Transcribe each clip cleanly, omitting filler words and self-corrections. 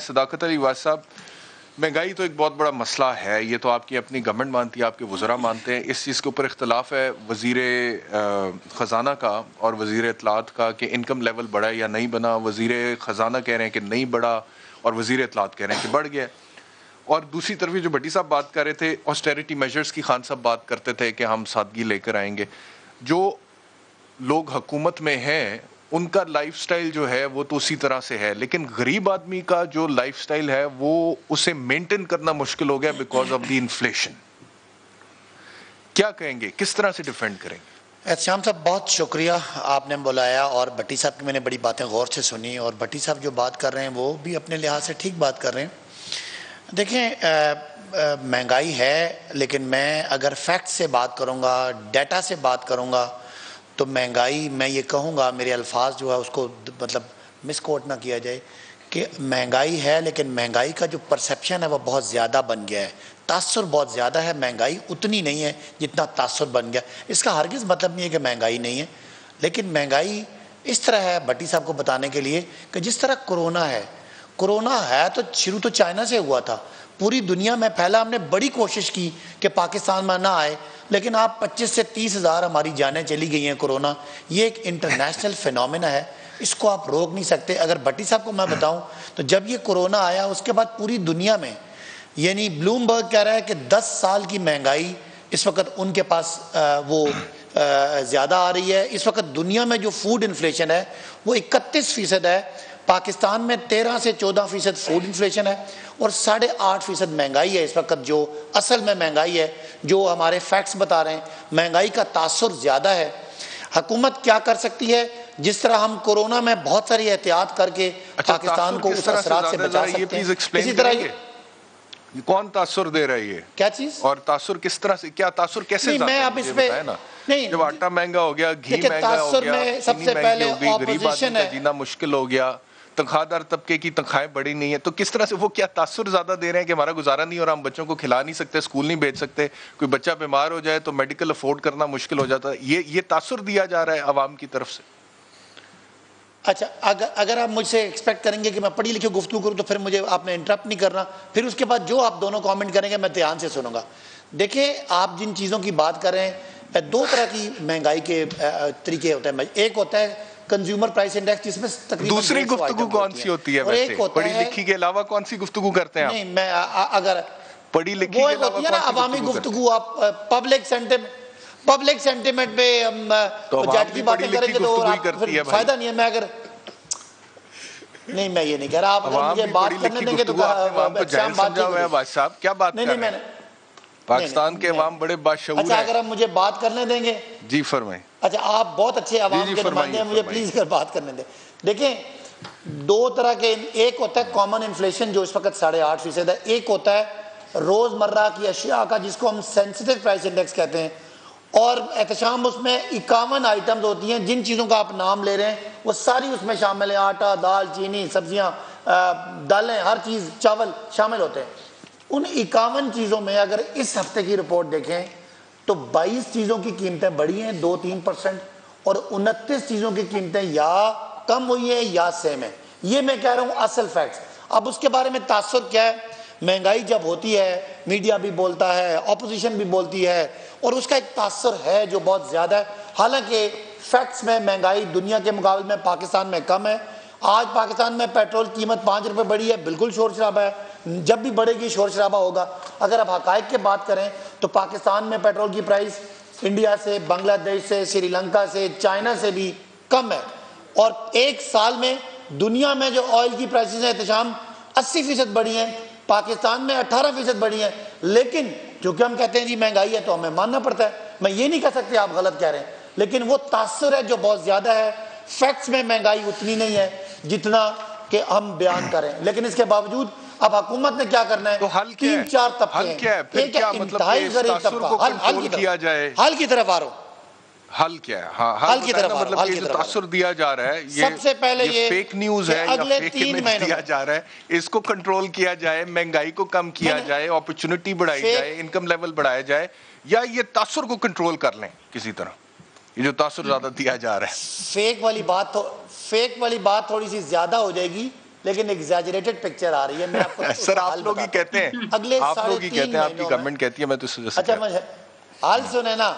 सदाकत Ali was साहब, महंगाई तो एक बहुत बड़ा मसला है। ये तो आपकी अपनी गवर्नमेंट मानती है, आपके वज़रा मानते हैं। इस चीज़ के ऊपर इख्तलाफ है वज़ीर ख़जाना का और वज़ीर इत्तलात का कि इनकम लेवल बढ़ा या नहीं बना। वज़ीर ख़जाना कह रहे हैं कि नहीं बढ़ा और वज़ीर इत्तलात कह रहे हैं कि बढ़ गया। और दूसरी तरफ जो भट्टी साहब बात कर रहे थे, ऑस्टेरिटी मेजर्स की खान साहब बात करते थे कि हम सादगी लेकर आएंगे। जो लोग हुकूमत में हैं उनका लाइफस्टाइल जो है वो तो उसी तरह से है, लेकिन गरीब आदमी का जो लाइफस्टाइल है वो उसे मेंटेन करना मुश्किल हो गया बिकॉज ऑफ द इन्फ्लेशन। क्या कहेंगे, किस तरह से डिफेंड करेंगे? एहतशाम साहब, बहुत शुक्रिया आपने बुलाया और भट्टी साहब की मैंने बड़ी बातें गौर से सुनी और भट्टी साहब जो बात कर रहे हैं वो भी अपने लिहाज से ठीक बात कर रहे हैं। देखें, महंगाई है, लेकिन मैं अगर फैक्ट से बात करूँगा, डाटा से बात करूँगा, तो महंगाई, मैं ये कहूँगा, मेरे अल्फाज जो है उसको मतलब मिसकोट ना किया जाए कि महंगाई है, लेकिन महंगाई का जो परसेप्शन है वो बहुत ज़्यादा बन गया है। तासुर बहुत ज़्यादा है, महंगाई उतनी नहीं है जितना तासुर बन गया। इसका हरगिज़ मतलब नहीं है कि महंगाई नहीं है, लेकिन महंगाई इस तरह है भट्टी साहब को बताने के लिए कि जिस तरह कोरोना है तो शुरू तो चाइना से हुआ था, पूरी दुनिया में फैला। हमने बड़ी कोशिश की कि पाकिस्तान में ना आए, लेकिन आप 25 से 30 हज़ार हमारी जानें चली गई हैं। कोरोना ये एक इंटरनेशनल फिनोमेना है, इसको आप रोक नहीं सकते। अगर भट्टी साहब को मैं बताऊं तो जब ये कोरोना आया उसके बाद पूरी दुनिया में, यानी ब्लूमबर्ग कह रहा है कि 10 साल की महंगाई इस वक्त उनके पास ज़्यादा आ रही है। इस वक्त दुनिया में जो फूड इन्फ्लेशन है वो 31% है। पाकिस्तान में 13 से 14% फूड इन्फ्लेशन है और 8.5% महंगाई है इस वक्त, जो असल में महंगाई है, जो हमारे फैक्ट्स बता रहे हैं। महंगाई का तासुर ज़्यादा है। हुकूमत क्या कर सकती है? जिस तरह हम कोरोना में बहुत सारी एहतियात करके पाकिस्तान को उस असरात से बचा सकते हैं, इसी तरह कौन तासुर दे रहा है ये? क्या चीज? और तासुर किस तरह से, क्या तासुर कैसे? मैं आप इस पे नहीं, जब आटा महंगा हो गया, घी महंगा हो गया, सबसे पहले गरीब आदमी का जीना मुश्किल हो गया, तनख्वाहदार तबके की तनख्वाहें बढ़ी नहीं है, तो किस तरह से वो क्या तासुर ज्यादा दे रहे हैं कि हमारा गुजारा नहीं हो रहा, हम बच्चों को खिला नहीं सकते, स्कूल नहीं भेज सकते, कोई बच्चा बीमार हो जाए तो मेडिकल अफोर्ड करना मुश्किल हो जाता है। ये तासुर दिया जा रहा है अवाम की तरफ से। अच्छा, अगर आप मुझसे एक्सपेक्ट करेंगे कि मैं पढ़ी लिखी गुफ्तगू करूं तो फिर मुझे आपने इंटरप्ट नहीं करना, फिर उसके बाद जो आप दोनों कमेंट करेंगे मैं ध्यान से सुनूंगा। देखिए, आप जिन चीज़ों की बात कर रहे हैं, दो तरह की महंगाई के तरीके होते हैं। एक होता है कंज्यूमर प्राइस इंडेक्स, जिसमें तकरीबन दूसरी गुफ्तगू कौन सी होती है वैसे? पढ़ी लिखी के अलावा कौन सी गुफ्तगू करते हैं? नहीं, मैं अगर पढ़ी लिखी के अलावा होती है ना अवामी गुफ्तगू, आप पब्लिक सेंटिमेंट पे जेट की बातें करेंगे तो फायदा नहीं है। मैं अगर नहीं, मैं ये नहीं कह रहा, आप अगर मुझे बात करने देंगे तो साहब क्या बात? नहीं, मैंने पाकिस्तान के अवाम बड़े बाशऊर हैं। अच्छा, अगर आप मुझे बात करने देंगे। जी फरमाएं। अच्छा, आप बहुत अच्छे अवाम के नुमाइंदे हैं, मुझे प्लीज अगर बात करने दें। देखें, दो तरह के, एक होता है कॉमन इन्फ्लेशन जो इस वक्त 8.5% है, एक होता है रोजमर्रा की अशिया का जिसको हम सेंसिटिव प्राइस इंडेक्स कहते हैं। और एहतशाम, उसमें 51 आइटम्स होती हैं, जिन चीज़ों का आप नाम ले रहे हैं वो सारी उसमें शामिल है। आटा, दाल, चीनी, सब्जियां, दालें, हर चीज़, चावल शामिल होते हैं। उन 51 चीज़ों में अगर इस हफ्ते की रिपोर्ट देखें तो 22 चीज़ों की कीमतें बढ़ी हैं 2-3% और 29 चीज़ों की कीमतें या कम हुई हैं या सेम है। ये मैं कह रहा हूँ असल फैक्ट्स। अब उसके बारे में तासुर क्या है? महंगाई जब होती है, मीडिया भी बोलता है, ऑपोजिशन भी बोलती है, और उसका एक तासुर है जो बहुत ज़्यादा है। हालांकि फैक्ट्स में महंगाई दुनिया के मुकाबले में पाकिस्तान में कम है। आज पाकिस्तान में पेट्रोल कीमत 5 रुपये बढ़ी है, बिल्कुल शोर शराबा है, जब भी बढ़ेगी शोर शराबा होगा। अगर आप हकायक की बात करें तो पाकिस्तान में पेट्रोल की प्राइस इंडिया से, बांग्लादेश से, श्रीलंका से, चाइना से भी कम है। और एक साल में दुनिया में जो ऑयल की प्राइसेस हैं एहतशाम 80% बढ़ी हैं, पाकिस्तान में 18% बढ़ी है। लेकिन क्योंकि हम कहते हैं जी महंगाई है तो हमें मानना पड़ता है। मैं ये नहीं कह सकते आप गलत कह रहे हैं, लेकिन वो तासुर है जो बहुत ज्यादा है। फैक्ट्स में महंगाई उतनी नहीं है जितना कि हम बयान करें, लेकिन इसके बावजूद अब हुकूमत ने क्या करना है? तो हल 3-4 तबके हल क्या है? फिर क्या मतलब हल की तरफ आ रहा हूं। हल क्या है? हाँ, हल की तरफ मतलब ये जो तासुर दिया जा रहा है, ये सबसे पहले ये फेक न्यूज है या फेक इमेज दिया जा रहा है, इसको कंट्रोल किया जाए, महंगाई को कम किया जाए, अपॉर्चुनिटी बढ़ाई जाए, इनकम लेवल बढ़ाया जाए, या ये तासुर को कंट्रोल कर लें किसी तरह? ये जो तासुर ज्यादा दिया जा रहा है, फेक वाली बात थोड़ी सी ज्यादा हो जाएगी, लेकिन एग्जैजरेटेड पिक्चर आ रही है। मैं आपको सर आप लोग ही कहते हैं, अगले आप लोग ही कहते हैं, आपकी गवर्नमेंट कहती है, मैं तो अच्छा मुझे हाल सुने ना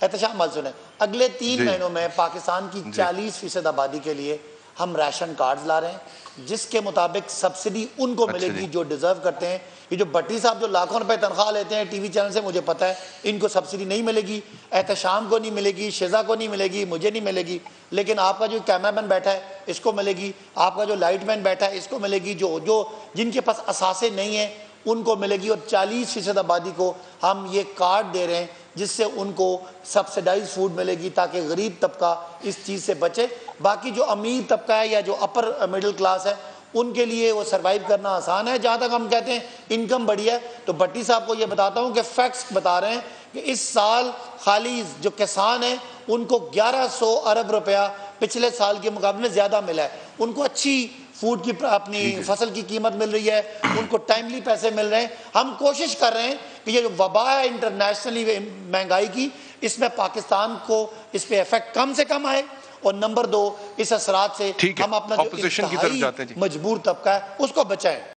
एहतशाम, हाल सुने, अगले 3 महीनों में पाकिस्तान की 40% आबादी के लिए हम राशन कार्ड ला रहे हैं, जिसके मुताबिक सब्सिडी उनको मिलेगी जो डिजर्व करते हैं। ये जो भट्टी साहब जो लाखों रुपए तनख्वाह लेते हैं टीवी चैनल से, मुझे पता है इनको सब्सिडी नहीं मिलेगी, एहतशाम को नहीं मिलेगी, शिजा को नहीं मिलेगी, मुझे नहीं मिलेगी, लेकिन आपका जो कैमरामैन बैठा है इसको मिलेगी, आपका जो लाइटमैन बैठा है इसको मिलेगी, जो जिनके पास असासे नहीं है उनको मिलेगी। और 40% आबादी को हम ये कार्ड दे रहे हैं जिससे उनको सब्सिडाइज फूड मिलेगी ताकि गरीब तबका इस चीज़ से बचे। बाकी जो अमीर तबका है या जो अपर मिडिल क्लास है उनके लिए वो सर्वाइव करना आसान है। जहाँ तक हम कहते हैं इनकम बढ़ी है, तो भट्टी साहब को ये बताता हूँ कि फैक्ट्स बता रहे हैं कि इस साल खाली जो किसान हैं उनको 1100 अरब रुपया पिछले साल के मुकाबले में ज़्यादा मिला है। उनको अच्छी फूड की अपनी फसल की कीमत मिल रही है, उनको टाइमली पैसे मिल रहे हैं। हम कोशिश कर रहे हैं कि ये जो वबा है इंटरनेशनली महंगाई की, इसमें पाकिस्तान को इस पे इफेक्ट कम से कम आए, और नंबर 2 इस असरात से हम अपना जो ऑपोजिशन की तरफ जाते हैं, मजबूर तबका है उसको बचाएं।